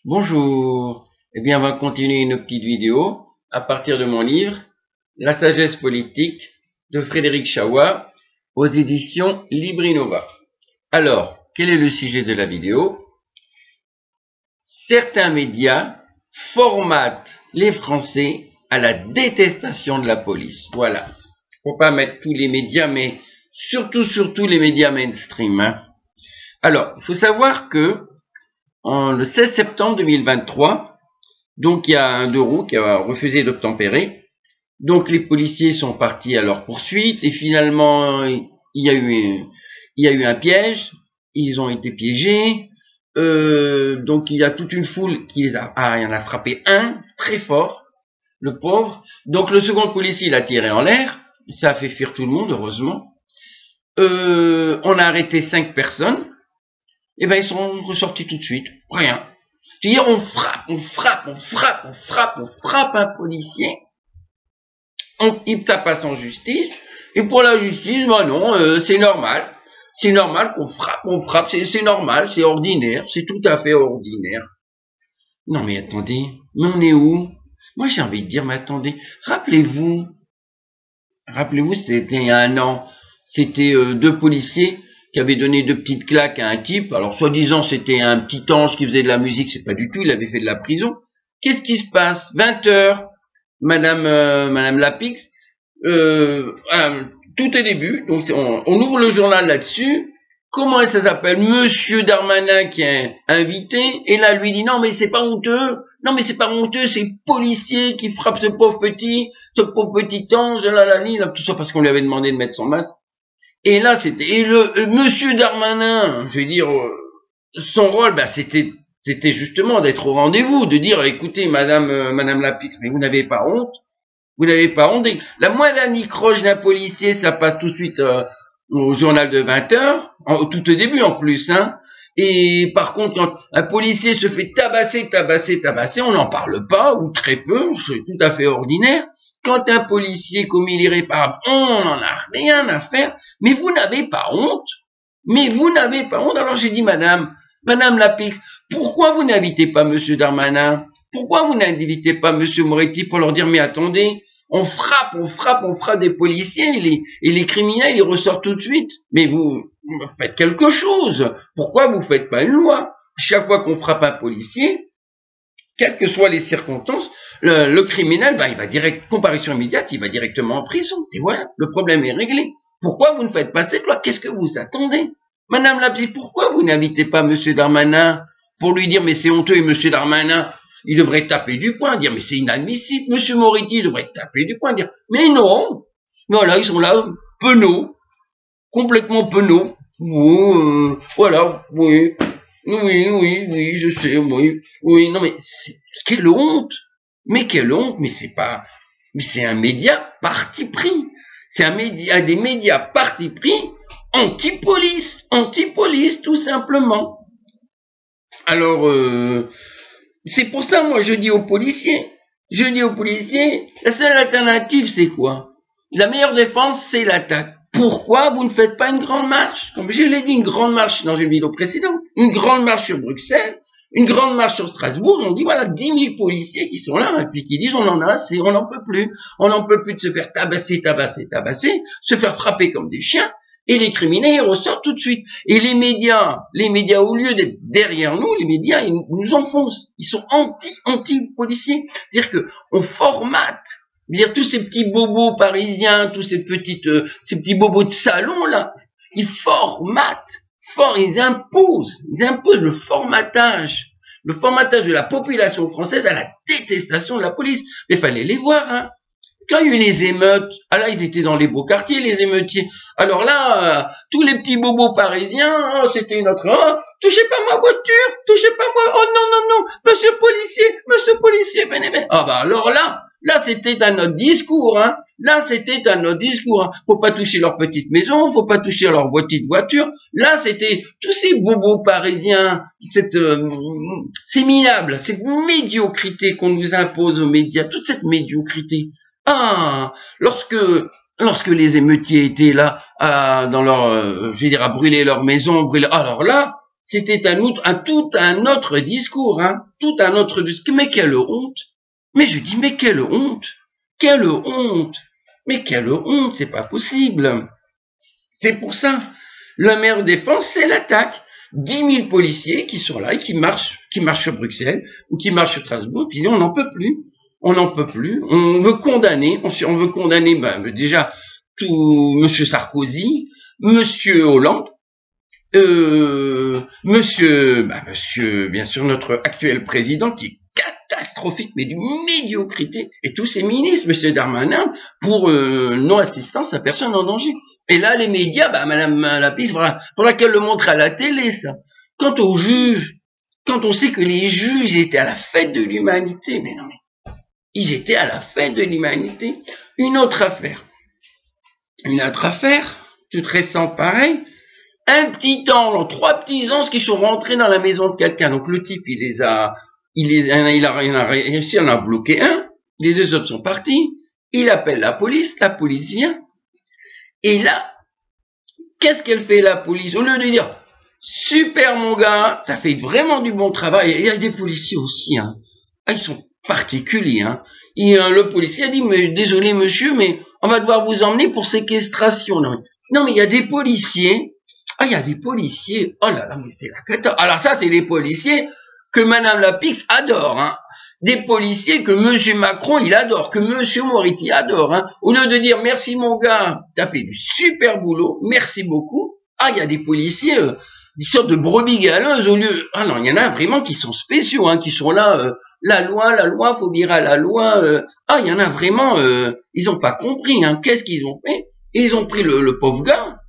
Bonjour. Eh bien, on va continuer une petite vidéo à partir de mon livre La sagesse politique de Frédéric Chawat aux éditions Librinova. Alors, quel est le sujet de la vidéo? Certains médias formatent les Français à la détestation de la police. Voilà. Faut pas mettre tous les médias, mais surtout les médias mainstream, hein. Alors, il faut savoir que le 16 septembre 2023, donc il y a un deux roues qui a refusé d'obtempérer. Donc les policiers sont partis à leur poursuite et finalement il y a eu un piège. Ils ont été piégés. Donc il y a toute une foule qui il y en a frappé un très fort, le pauvre. Donc le second policier il a tiré en l'air. Ça a fait fuir tout le monde, heureusement. On a arrêté 5 personnes. Et ben ils sont ressortis tout de suite. Rien. C'est-à-dire on frappe un policier. Il tape à son justice. Et pour la justice, ben non, c'est normal. C'est normal qu'on frappe, c'est normal, c'est ordinaire, c'est tout à fait ordinaire. Non mais attendez, mais on est où? Moi j'ai envie de dire, mais attendez, rappelez-vous, c'était il y a un an, c'était deux policiers qui avait donné deux petites claques à un type. Alors, soi-disant, c'était un petit ange qui faisait de la musique. C'est pas du tout. Il avait fait de la prison. Qu'est-ce qui se passe? 20 heures. Madame Lapix, tout est début. Donc, on ouvre le journal là-dessus. Comment ça s'appelle? Monsieur Darmanin qui est invité. Et là, lui dit, non, mais c'est pas honteux. Non, mais c'est pas honteux. C'est policier qui frappe ce pauvre petit ange. Là, tout ça parce qu'on lui avait demandé de mettre son masque. Et là, c'était Monsieur Darmanin, je veux dire, son rôle, c'était justement d'être au rendez-vous, de dire, écoutez, Madame Lapix, mais vous n'avez pas honte, La moindre anicroche d'un policier, ça passe tout de suite au journal de 20 heures, tout au début en plus, hein. Et par contre, quand un policier se fait tabasser, on n'en parle pas, ou très peu, c'est tout à fait ordinaire. Quand un policier commet l'irréparable, on n'en a rien à faire. Mais vous n'avez pas honte. Alors j'ai dit, Madame Lapix, pourquoi vous n'invitez pas Monsieur Darmanin? Pourquoi vous n'invitez pas Monsieur Moretti pour leur dire, mais attendez, on frappe des policiers et les criminels, ils ressortent tout de suite. Mais vous faites quelque chose. Pourquoi vous faites pas une loi? Chaque fois qu'on frappe un policier, quelles que soient les circonstances, le criminel, il va comparution immédiate, il va directement en prison. Et voilà, le problème est réglé. Pourquoi vous ne faites pas cette loi? Qu'est-ce que vous attendez? Madame Lapix, pourquoi vous n'invitez pas Monsieur Darmanin pour lui dire, mais c'est honteux, et Monsieur Darmanin, il devrait taper du poing, dire, mais c'est inadmissible. Monsieur Moretti devrait taper du poing, dire, mais non. Voilà, ils sont là, penauds, complètement penauds. Voilà, oui. Oui, je sais, oui, non, mais quelle honte! Mais c'est un média parti pris. C'est des médias parti pris anti-police, tout simplement. Alors, c'est pour ça, moi, je dis aux policiers, la seule alternative, c'est quoi? La meilleure défense, c'est l'attaque. Pourquoi vous ne faites pas une grande marche? Comme je l'ai dit, une grande marche dans une vidéo précédente, une grande marche sur Bruxelles, une grande marche sur Strasbourg, on dit voilà 10 000 policiers qui sont là et puis qui disent on en a assez, on n'en peut plus de se faire tabasser, se faire frapper comme des chiens, et les criminels ils ressortent tout de suite. Et les médias au lieu d'être derrière nous, les médias ils nous enfoncent, ils sont anti-policiers, c'est-à-dire que on formate. Dire tous ces petits bobos parisiens, tous ces petits bobos de salon là, ils ils imposent le formatage de la population française à la détestation de la police. Mais fallait les voir, hein. Quand il y a eu les émeutes, là ils étaient dans les beaux quartiers, les émeutiers. Alors là, tous les petits bobos parisiens, c'était une autre, touchez pas ma voiture, oh non, monsieur policier, ben. Alors là, c'était un autre discours, hein. Faut pas toucher leur petite maison, faut pas toucher leur petite voiture. Là, c'était tous ces bobos parisiens, c'est minable, cette médiocrité qu'on nous impose aux médias, toute cette médiocrité. Lorsque les émeutiers étaient là, à brûler leur maison, alors là, C'était tout un autre discours, hein, tout un autre discours. Mais quelle honte! Mais je dis, mais quelle honte! Quelle honte! Mais quelle honte! C'est pas possible! C'est pour ça. La meilleure défense, c'est l'attaque. 10 000 policiers qui sont là et qui marchent sur Bruxelles ou qui marchent sur Strasbourg, puis on n'en peut plus. On n'en peut plus. On veut condamner, déjà tout Monsieur Sarkozy, Monsieur Hollande, Monsieur, bien sûr, notre actuel président qui est catastrophique, mais d'une médiocrité, et tous ces ministres, Monsieur Darmanin, pour non-assistance à personne en danger. Et là, les médias, Madame Lapix, voilà, pour laquelle le montre à la télé, ça. Quant aux juges, quand on sait que les juges étaient à la fête de l'humanité, mais non, mais ils étaient à la fête de l'humanité. Une autre affaire, toute récente, pareil. Un petit ange, 3 petits anges qui sont rentrés dans la maison de quelqu'un. Donc le type, il a réussi à en bloquer un. Les 2 autres sont partis. Il appelle la police vient. Et là, qu'est-ce qu'elle fait la police? Au lieu de dire, super mon gars, t'as fait vraiment du bon travail. Il y a des policiers aussi, hein. Ah, ils sont particuliers, hein. Et le policier a dit, mais désolé monsieur, mais on va devoir vous emmener pour séquestration. Non mais il y a des policiers. Ah, il y a des policiers. Oh là là, mais c'est la cata. Alors ça, c'est les policiers que Madame Lapix adore, hein. Des policiers que Monsieur Macron, il adore, que Monsieur Moretti adore, hein. Au lieu de dire merci mon gars, t'as fait du super boulot, merci beaucoup. Ah, il y a des policiers, des sortes de brebis galeuses au lieu. Ah non, il y en a vraiment qui sont spéciaux, hein, qui sont là. La loi, faut obéir à la loi. Ah, il y en a vraiment. Ils ont pas compris, hein. Qu'est-ce qu'ils ont fait? Ils ont pris le pauvre gars.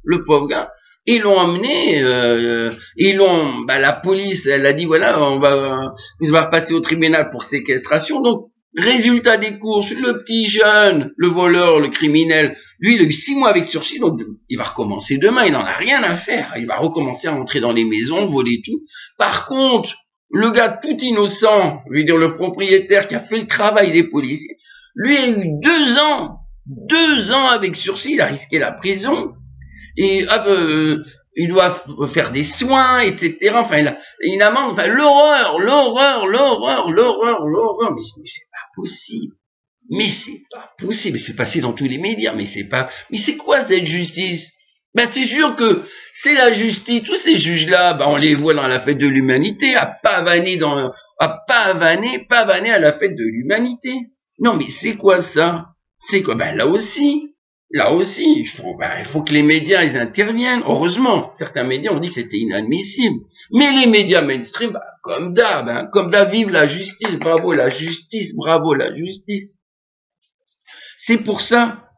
Ils l'ont emmené, la police, elle a dit voilà, vous allez repasser au tribunal pour séquestration. Donc, résultat des courses, le petit jeune, le voleur, le criminel, lui, il a eu 6 mois avec sursis, donc il va recommencer demain, il n'en a rien à faire. Il va recommencer à entrer dans les maisons, voler tout. Par contre, le gars tout innocent, je veux dire le propriétaire qui a fait le travail des policiers, lui a eu 2 ans avec sursis, il a risqué la prison. Et il doit faire des soins, etc. Enfin, il amende, enfin, l'horreur. Mais c'est pas possible. Mais c'est pas possible. C'est passé dans tous les médias, mais c'est quoi cette justice? C'est sûr que c'est la justice. Tous ces juges-là, on les voit dans la fête de l'humanité, à pavaner à la fête de l'humanité. Non, mais c'est quoi ça? C'est quoi? Là aussi, il faut que les médias, ils interviennent. Heureusement, certains médias ont dit que c'était inadmissible. Mais les médias mainstream, comme d'hab, vive la justice, bravo la justice. C'est pour ça.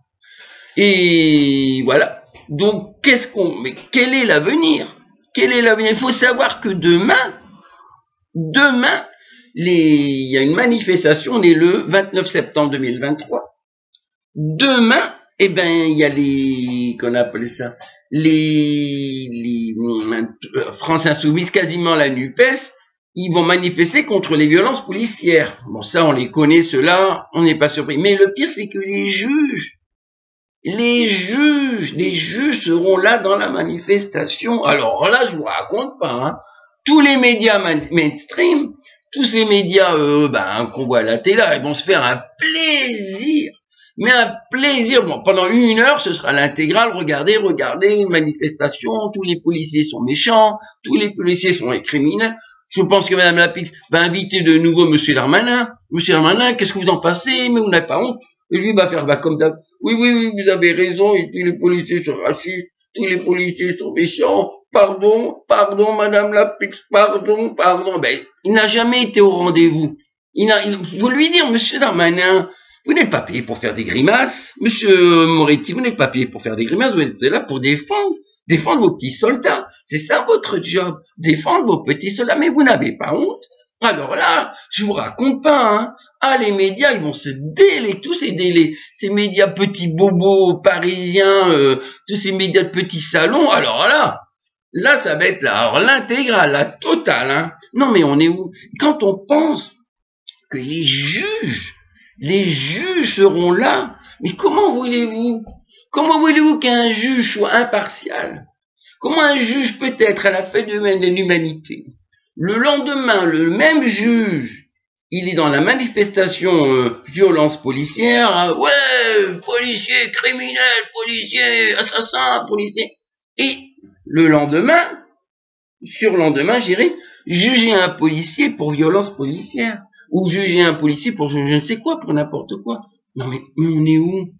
Et voilà. Donc, quel est l'avenir? Il faut savoir que demain, il y a une manifestation, on est le 29 septembre 2023. Demain, il y a les France Insoumise, quasiment la NUPES, ils vont manifester contre les violences policières. Bon, ça, on les connaît, ceux-là, on n'est pas surpris. Mais le pire, c'est que les juges seront là dans la manifestation. Alors là, je vous raconte pas, hein. Tous les médias mainstream, tous ces médias, qu'on voit à la télé, ils vont se faire un plaisir. Mais un plaisir, pendant 1 heure, ce sera l'intégrale, regardez, une manifestation, tous les policiers sont méchants, tous les policiers sont des criminels. Je pense que Madame Lapix va inviter de nouveau Monsieur Darmanin. Monsieur Darmanin, qu'est-ce que vous en pensez? Mais vous n'avez pas honte. Et lui va faire, comme d'hab. Oui, vous avez raison, et tous les policiers sont racistes, tous les policiers sont méchants. Pardon, Madame Lapix, pardon. Il n'a jamais été au rendez-vous. Vous lui dire, Monsieur Darmanin, vous n'êtes pas payé pour faire des grimaces. Monsieur Moretti, vous n'êtes pas payé pour faire des grimaces. Vous êtes là pour défendre vos petits soldats. C'est ça votre job. Défendre vos petits soldats. Mais vous n'avez pas honte. Alors là, je vous raconte pas, hein. Ah, les médias, ils vont se déler, tous ces médias petits bobos parisiens, tous ces médias de petits salons. Alors là, ça va être l'intégrale, la totale, hein. Non, mais on est où? Quand on pense que les juges seront là. Mais comment voulez-vous qu'un juge soit impartial? Comment un juge peut être à la fête de l'humanité? Le lendemain, le même juge, il est dans la manifestation violence policière, ouais, policier, criminel, policier, assassin, policier. Et le lendemain, surlendemain, j'irai juger un policier pour violence policière, ou juger un policier pour je ne sais quoi, pour n'importe quoi. Non mais on est où?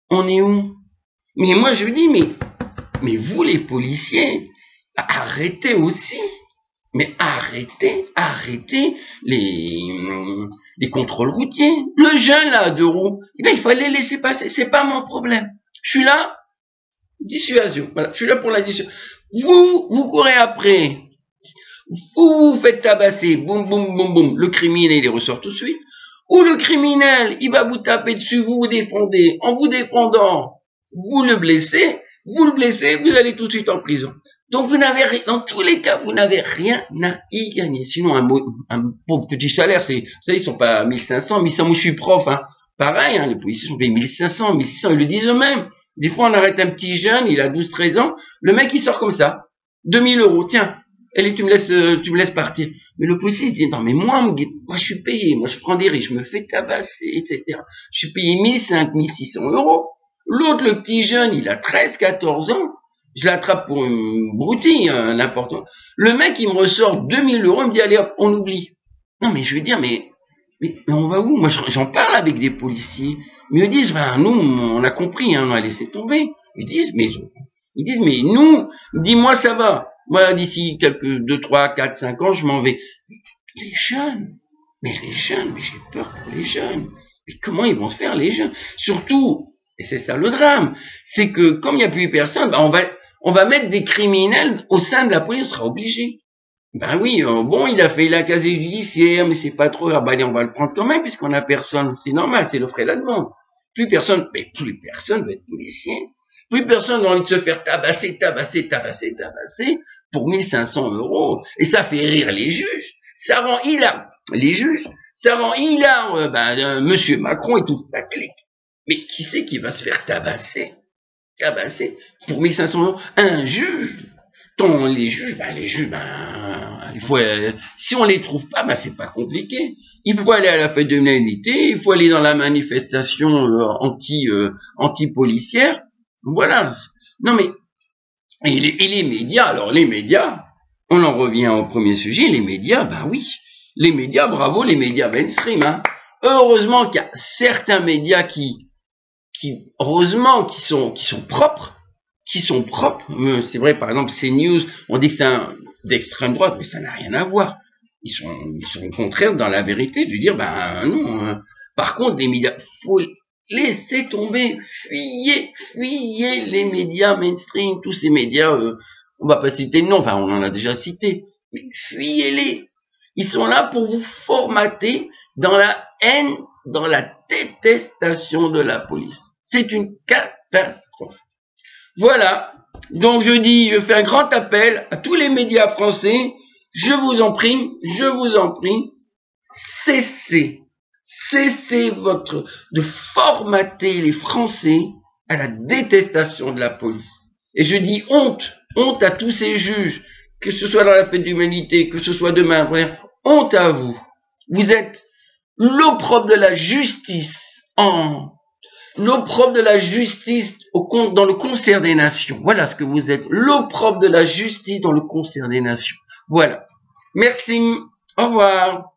On est où? Mais moi je dis, mais vous les policiers, arrêtez aussi. Mais arrêtez les contrôles routiers. Le jeune là, à 2 roues, eh bien, il fallait laisser passer, c'est pas mon problème. Je suis là, dissuasion, voilà, je suis là pour la dissuasion. Vous courez après, vous vous faites tabasser, boum, boum, boum, boum, le criminel, il ressort tout de suite. Ou le criminel, il va vous taper dessus, vous vous défendez. En vous défendant, vous le blessez, vous allez tout de suite en prison. Donc vous n'avez rien, dans tous les cas, vous n'avez rien à y gagner. Sinon, un pauvre petit salaire, vous savez, ils sont pas 1500, 1100, moi je suis prof, hein. Pareil, hein, les policiers sont payés 1500, 1600, ils le disent eux-mêmes. Des fois, on arrête un petit jeune, il a 12, 13 ans, le mec, il sort comme ça. 2000 €, tiens. Allez, tu me laisses partir. Mais le policier, il se dit, non, mais moi, je suis payé, moi, je prends des risques, je me fais tabasser, etc. Je suis payé 1500, 1600 €. L'autre, le petit jeune, il a 13, 14 ans. Je l'attrape pour une broutille, n'importe quoi. Le mec, il me ressort 2000 €, il me dit, allez hop, on oublie. Non, mais je veux dire, mais on va où? Moi, j'en parle avec des policiers. Mais ils me disent, ben, nous, on a compris, hein, on a laissé tomber. Ils disent, mais nous, dis-moi, ça va. Moi, d'ici quelques 2, 3, 4, 5 ans, je m'en vais. Les jeunes, mais j'ai peur pour les jeunes. Mais comment ils vont se faire, les jeunes? Surtout, et c'est ça le drame, c'est que comme il n'y a plus personne, ben on va mettre des criminels au sein de la police, on sera obligé. Ben oui, bon, il a casier judiciaire, mais c'est pas trop, ah ben allez, on va le prendre quand même, puisqu'on a personne. C'est normal, c'est l'offre et la demande. Plus personne va être policier. Plus personne n'a envie de se faire tabasser pour 1500 €. Et ça fait rire les juges. Ça rend hilar les juges. Ça rend hilar Monsieur Macron et toute sa clique. Mais qui c'est qui va se faire tabasser pour 1500 €? Un juge. Les juges, il faut, si on les trouve pas, c'est pas compliqué. Il faut aller à la fête de l'humanité, il faut aller dans la manifestation anti-policière. Voilà. Non mais, et les médias, alors les médias, on en revient au premier sujet, les médias, oui. Les médias, bravo, les médias mainstream, hein. Heureusement qu'il y a certains médias qui sont propres. C'est vrai, par exemple, CNews, on dit que c'est d'extrême droite, mais ça n'a rien à voir. Ils sont au contraire dans la vérité de dire, non. Par contre, les médias, faut laisser tomber, fuyez les médias mainstream, tous ces médias, on va pas citer le nom, enfin, on en a déjà cité, mais fuyez-les. Ils sont là pour vous formater dans la haine, dans la détestation de la police. C'est une catastrophe. Voilà, donc je fais un grand appel à tous les médias français, je vous en prie, cessez de formater les Français à la détestation de la police. Et je dis honte à tous ces juges, que ce soit dans la fête de l'humanité, que ce soit demain, honte à vous. Vous êtes l'opprobre de la justice l'opprobre de la justice dans le concert des nations. Voilà ce que vous êtes. L'opprobre de la justice dans le concert des nations. Voilà. Merci. Au revoir.